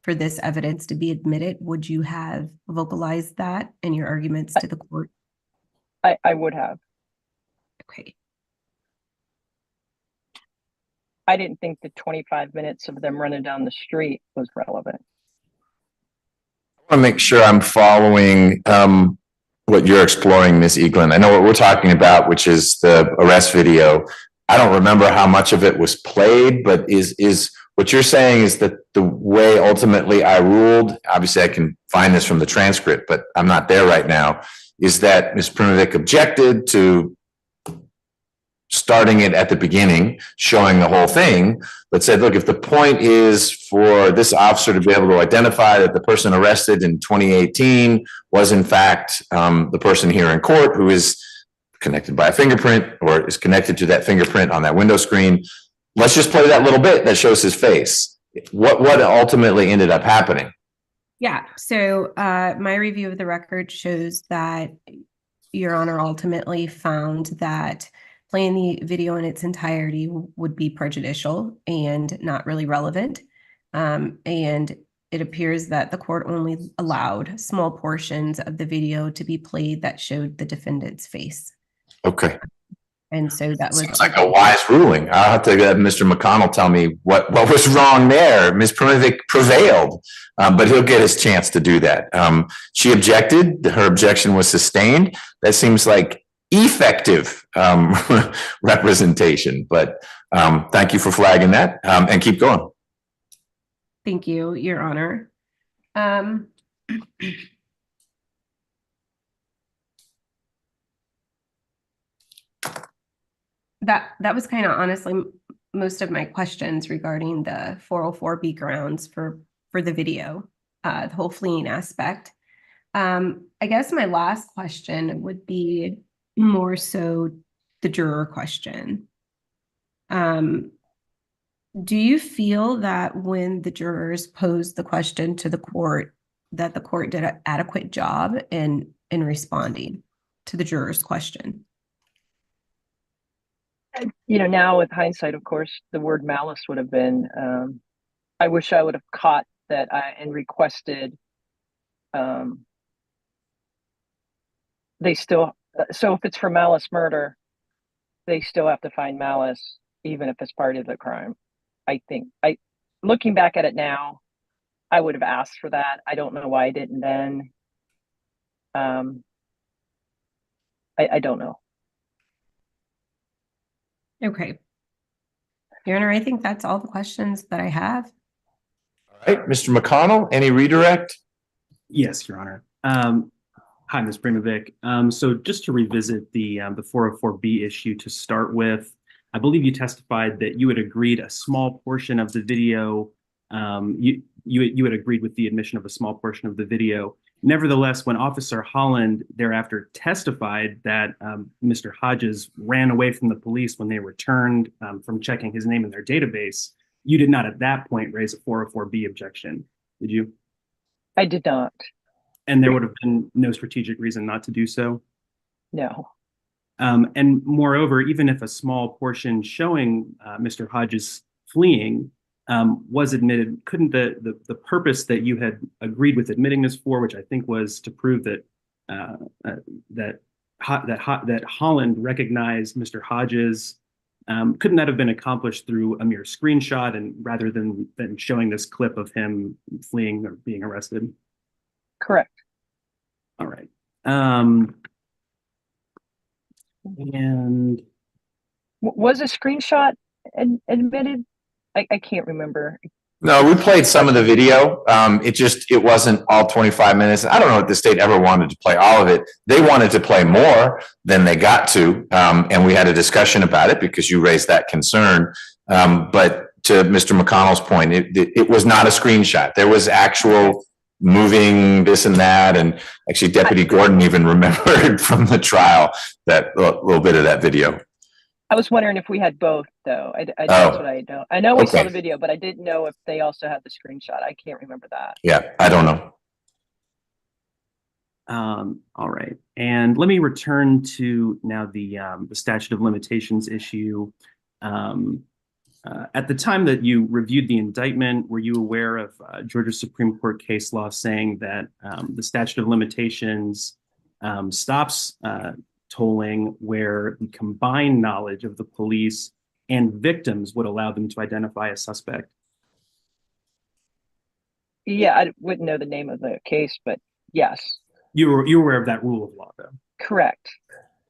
for this evidence to be admitted, would you have vocalized that in your arguments to the court? I would have. Okay. I didn't think the 25 minutes of them running down the street was relevant. I want to make sure I'm following what you're exploring, Ms. Eaglin. I know what we're talking about, which is the arrest video. I don't remember how much of it was played, but is what you're saying is that the way ultimately I ruled, obviously I can find this from the transcript, but I'm not there right now, is that Ms. Primovic objected to starting it at the beginning, showing the whole thing, but said, look, if the point is for this officer to be able to identify that the person arrested in 2018 was in fact the person here in court who is connected by a fingerprint or is connected to that fingerprint on that window screen, let's just play that little bit that shows his face. What ultimately ended up happening? Yeah, so my review of the record shows that Your Honor ultimately found that playing the video in its entirety would be prejudicial and not really relevant. And it appears that the court only allowed small portions of the video to be played that showed the defendant's face. Okay. And so that was Seems like a wise ruling. I'll have to have Mr. McConnell tell me what was wrong there. Ms. Primovic prevailed, but he'll get his chance to do that. She objected. Her objection was sustained. That seems like effective representation, but thank you for flagging that, and keep going. Thank you, Your Honor. That was kind of honestly most of my questions regarding the 404B grounds for the video, the whole fleeing aspect. I guess my last question would be more so the juror question. Do you feel that when the jurors posed the question to the court, that the court did an adequate job in responding to the jurors' question? Now with hindsight, of course, the word malice would have been, I wish I would have caught that and requested, they still, so if it's for malice murder, they still have to find malice, even if it's part of the crime. I think, looking back at it now, I would have asked for that. I don't know why I didn't then. I don't know. Okay. Your Honor, I think that's all the questions that I have. All right, Mr. McConnell, any redirect? Yes, Your Honor. Hi, Ms. Primovic. So just to revisit the 404B issue to start with, I believe you testified that you had agreed a small portion of the video. You had agreed with the admission of a small portion of the video. Nevertheless, when Officer Holland thereafter testified that Mr. Hodges ran away from the police when they returned from checking his name in their database, you did not at that point raise a 404B objection, did you? I did not. And there would have been no strategic reason not to do so? No. And moreover, even if a small portion showing Mr. Hodges fleeing was admitted, couldn't the purpose that you had agreed with admitting this for, which I think was to prove that that Holland recognized Mr. Hodges, couldn't that have been accomplished through a mere screenshot and rather than showing this clip of him fleeing or being arrested? Correct. All right. And was a screenshot admitted? I can't remember. No, we played some of the video. It wasn't all 25 minutes. I don't know if the state ever wanted to play all of it. They wanted to play more than they got to. And we had a discussion about it because you raised that concern. But to Mr. McConnell's point, it was not a screenshot. There was actual moving this and that. And actually Deputy Gordon even remembered from the trial that little bit of that video. I was wondering if we had both, though. That's what I know. I know we saw the video, but I didn't know if they also had the screenshot. I can't remember that. Yeah, I don't know. All right. And let me return to now the statute of limitations issue. At the time that you reviewed the indictment, were you aware of Georgia Supreme Court case law saying that the statute of limitations stops tolling where the combined knowledge of the police and victims would allow them to identify a suspect? Yeah, I wouldn't know the name of the case, but yes. You were aware of that rule of law, though? Correct.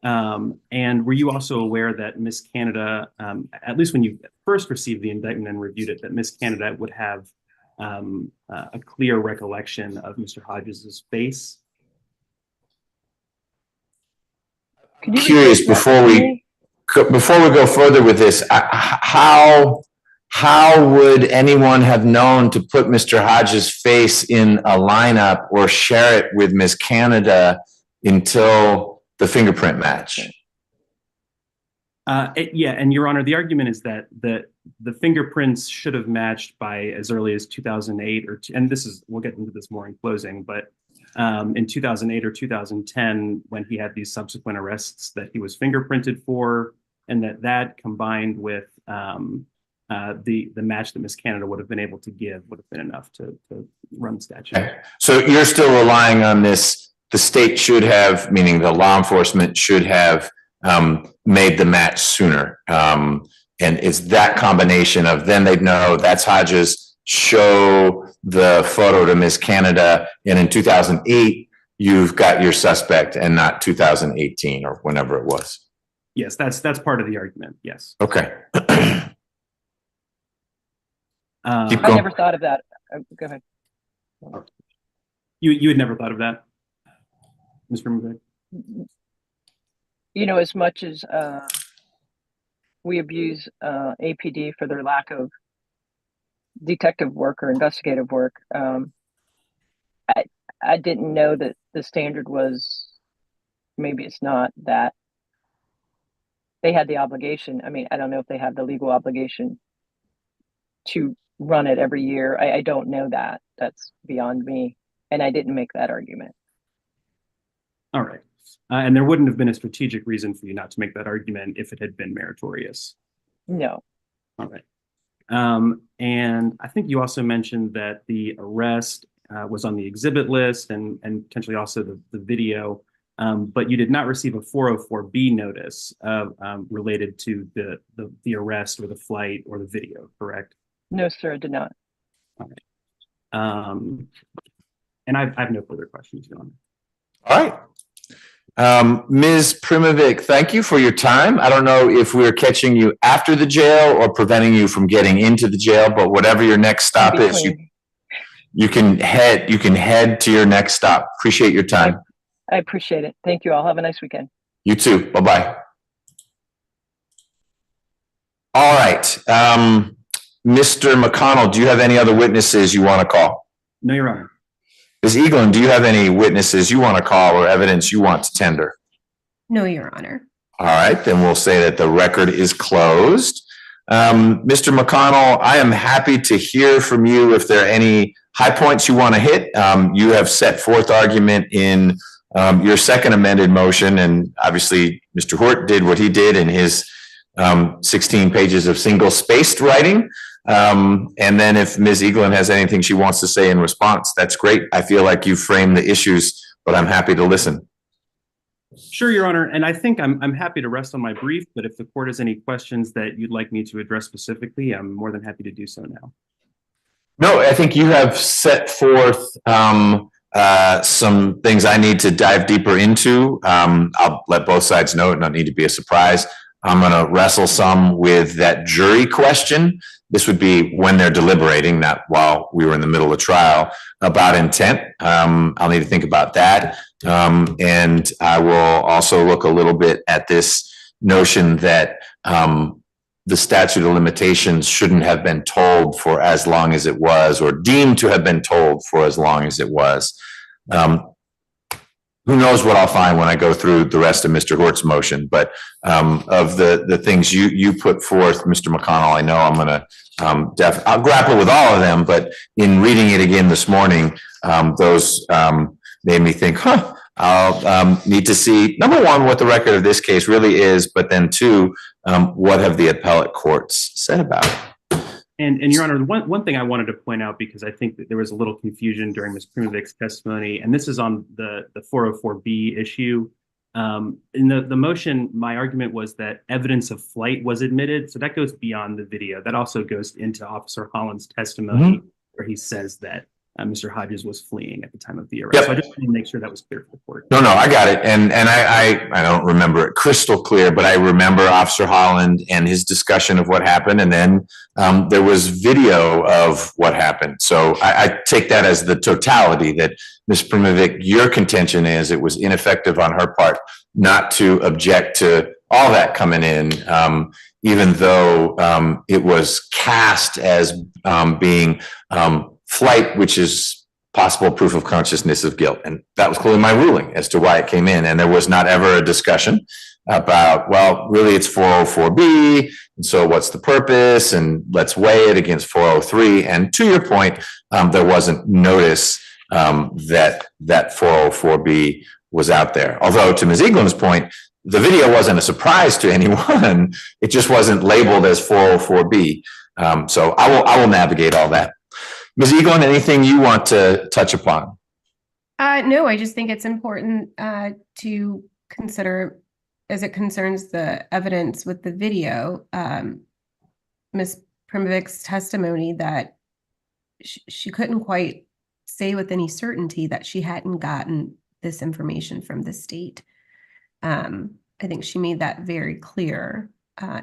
And were you also aware that Miss Canada, at least when you first received the indictment and reviewed it, that Miss Canada would have a clear recollection of Mr. Hodges's face? Could you Curious, repeat that before to we me? go further with this, how would anyone have known to put Mr. Hodges' face in a lineup or share it with Miss Canada until the fingerprint match? Yeah, and Your Honor, the argument is that the fingerprints should have matched by as early as 2008 and we'll get into this more in closing, but in 2008 or 2010, when he had these subsequent arrests that he was fingerprinted for, and that combined with the match that Miss Canada would have been able to give would have been enough to run the statute. Okay. So you're still relying on this, the state should have, meaning the law enforcement should have made the match sooner. And it's that combination of then they'd know that's Hodges, show the photo to Miss Canada, and in 2008, you've got your suspect and not 2018 or whenever it was. Yes, that's part of the argument, yes. Okay. Keep I going. never thought of that. Go ahead. You had never thought of that, Mr. McVeigh? You know, as much as we abuse APD for their lack of detective work or investigative work, I didn't know that the standard was, maybe it's not, that they had the obligation. I mean, I don't know if they have the legal obligation to run it every year. I don't know that. That's beyond me. And I didn't make that argument. All right. And there wouldn't have been a strategic reason for you not to make that argument if it had been meritorious. No. All right. And I think you also mentioned that the arrest was on the exhibit list and potentially also the video, but you did not receive a 404B notice related to the arrest or the flight or the video, correct? No, sir, I did not. All right. And I have no further questions, Your Honor. All right. Ms. Primovic, thank you for your time. I don't know if we're catching you after the jail or preventing you from getting into the jail, but whatever your next stop is, you can head to your next stop. Appreciate your time. I appreciate it. Thank you all. Have a nice weekend. You too. Bye-bye. All right. Mr. McConnell, do you have any other witnesses you want to call? No, Your Honor. Ms. Eaglin, do you have any witnesses you want to call or evidence you want to tender? No, Your Honor. All right, then we'll say that the record is closed. Mr. McConnell, I am happy to hear from you if there are any high points you want to hit. You have set forth argument in your second amended motion, and obviously Mr. Hort did what he did in his 16 pages of single-spaced writing. And then if Ms. Eaglin has anything she wants to say in response, that's great. I feel like you framed the issues, but I'm happy to listen. Sure, Your Honor. And I think I'm happy to rest on my brief, but if the court has any questions that you'd like me to address specifically, I'm more than happy to do so now. No, I think you have set forth some things I need to dive deeper into. I'll let both sides know it, not need to be a surprise. I'm going to wrestle some with that jury question. This would be when they're deliberating, not while we were in the middle of trial, about intent. I'll need to think about that. And I will also look a little bit at this notion that the statute of limitations shouldn't have been told for as long as it was, or deemed to have been told for as long as it was. Who knows what I'll find when I go through the rest of Mr. Hort's motion, but of the things you put forth, Mr. McConnell, I know I'm going to I'll grapple with all of them, but in reading it again this morning, those made me think, I'll need to see, number one, what the record of this case really is, but then two, what have the appellate courts said about it? And Your Honor, one thing I wanted to point out, because I think that there was a little confusion during Ms. Primovic's testimony, and this is on the 404B issue. In the motion, my argument was that evidence of flight was admitted. So that goes beyond the video. That also goes into Officer Holland's testimony, where he says that Mr. Hodges was fleeing at the time of the arrest. So I just want to make sure that was clear for the court. No, I got it. And I don't remember it crystal clear, but I remember Officer Holland and his discussion of what happened. And then there was video of what happened. So I take that as the totality that Ms. Primovic, your contention is it was ineffective on her part not to object to all that coming in, even though it was cast as being flight, which is possible proof of consciousness of guilt. And that was clearly my ruling as to why it came in. And there was not ever a discussion about, well, really it's 404B. And so what's the purpose? And let's weigh it against 403. And to your point, there wasn't notice that 404B was out there. Although to Ms. Eaglin's point, the video wasn't a surprise to anyone. It just wasn't labeled as 404B. So I will navigate all that. Ms. Eaglin, anything you want to touch upon? No, I just think it's important to consider as it concerns the evidence with the video, Ms. Primovic's testimony that she couldn't quite say with any certainty that she hadn't gotten this information from the state. I think she made that very clear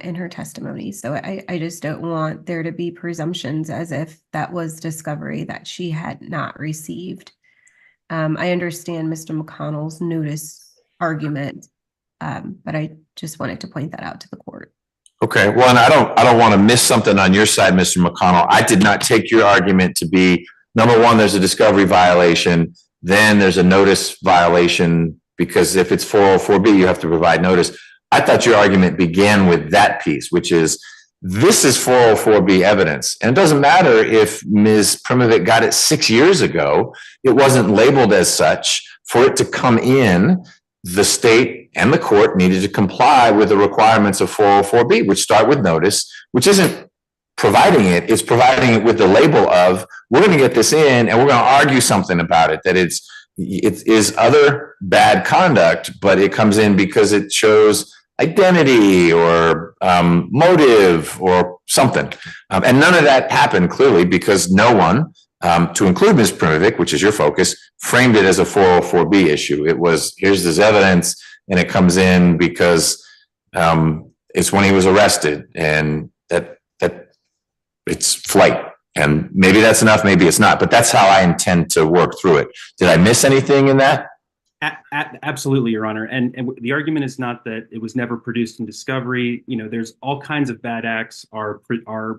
in her testimony. So I just don't want there to be presumptions as if that was discovery that she had not received. I understand Mr. McConnell's notice argument, but I just wanted to point that out to the court. Okay, well, and I don't want to miss something on your side, Mr. McConnell. I did not take your argument to be, number one, there's a discovery violation, then there's a notice violation, because if it's 404B, you have to provide notice. I thought your argument began with that piece, which is this is 404B evidence. And it doesn't matter if Ms. Primovic got it 6 years ago, it wasn't labeled as such. For it to come in, the state and the court needed to comply with the requirements of 404B, which start with notice, which isn't providing it, it's providing it with the label of, we're going to get this in and we're going to argue something about it, that it is other bad conduct, but it comes in because it shows identity or motive or something. And none of that happened clearly because no one, to include Ms. Primovic, which is your focus, framed it as a 404B issue. It was, here's this evidence, and it comes in because it's when he was arrested, and that it's flight. And maybe that's enough, maybe it's not, but that's how I intend to work through it. Did I miss anything in that? Absolutely, Your Honor. And the argument is not that it was never produced in discovery. You know, there's all kinds of bad acts are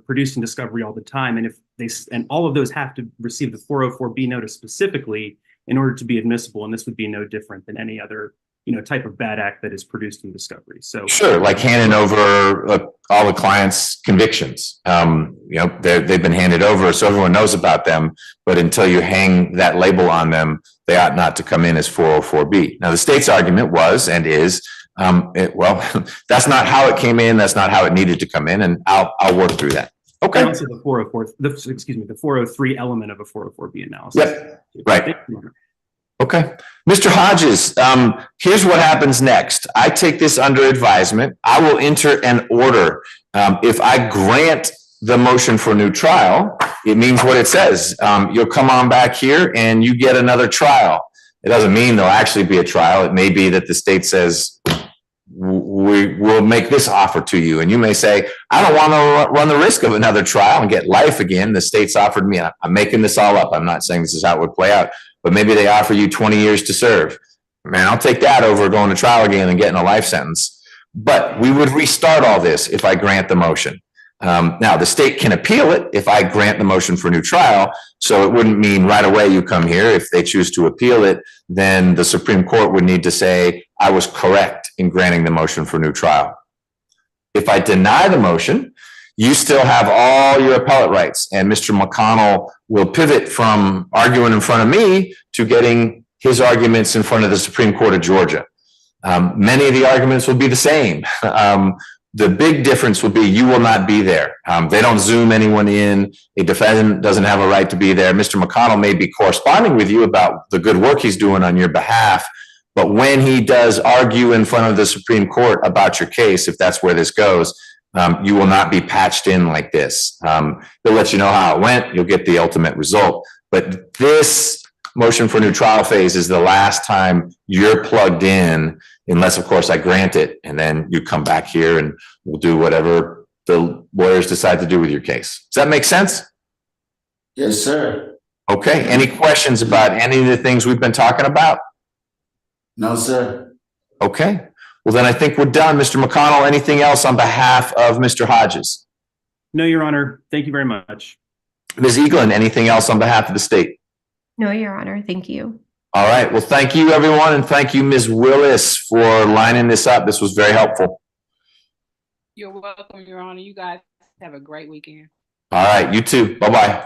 produced in discovery all the time. And all of those have to receive the 404B notice specifically in order to be admissible. And this would be no different than any other, type of bad act that is produced in discovery. So sure, like handing over all the clients' convictions. They've been handed over, so everyone knows about them. But until you hang that label on them, they ought not to come in as 404B. Now, the state's argument was and is, that's not how it came in. That's not how it needed to come in, and I'll work through that. Okay. And also the 403 element of a 404B analysis. Yep. Right. Okay. Mr. Hodges, here's what happens next. I take this under advisement. I will enter an order. If I grant the motion for new trial, it means what it says. You'll come on back here and you get another trial. It doesn't mean there'll actually be a trial. It may be that the state says, we will make this offer to you. And you may say, I don't want to run the risk of another trial and get life again. The state's offered me, I'm making this all up. I'm not saying this is how it would play out, but maybe they offer you 20 years to serve. Man, I'll take that over going to trial again and getting a life sentence. But we would restart all this if I grant the motion. Now, the state can appeal it if I grant the motion for new trial. So it wouldn't mean right away you come here. If they choose to appeal it, then the Supreme Court would need to say, I was correct in granting the motion for new trial. If I deny the motion, you still have all your appellate rights. And Mr. McConnell will pivot from arguing in front of me to getting his arguments in front of the Supreme Court of Georgia. Many of the arguments will be the same. The big difference will be you will not be there. They don't Zoom anyone in. A defendant doesn't have a right to be there. Mr. McConnell may be corresponding with you about the good work he's doing on your behalf. But when he does argue in front of the Supreme Court about your case, if that's where this goes, you will not be patched in like this. He'll let you know how it went. You'll get the ultimate result. But this motion for new trial phase is the last time you're plugged in, unless, of course, I grant it, and then you come back here and we'll do whatever the lawyers decide to do with your case. Does that make sense? Yes, sir. Okay, any questions about any of the things we've been talking about? No, sir. Okay, well then I think we're done. Mr. McConnell, anything else on behalf of Mr. Hodges? No, Your Honor. Thank you very much. Ms. Eaglin, anything else on behalf of the state? No, Your Honor. Thank you. All right, well, thank you, everyone, and thank you, Ms. Willis, for lining this up. This was very helpful. You're welcome, Your Honor. You guys have a great weekend. All right, you too. Bye-bye.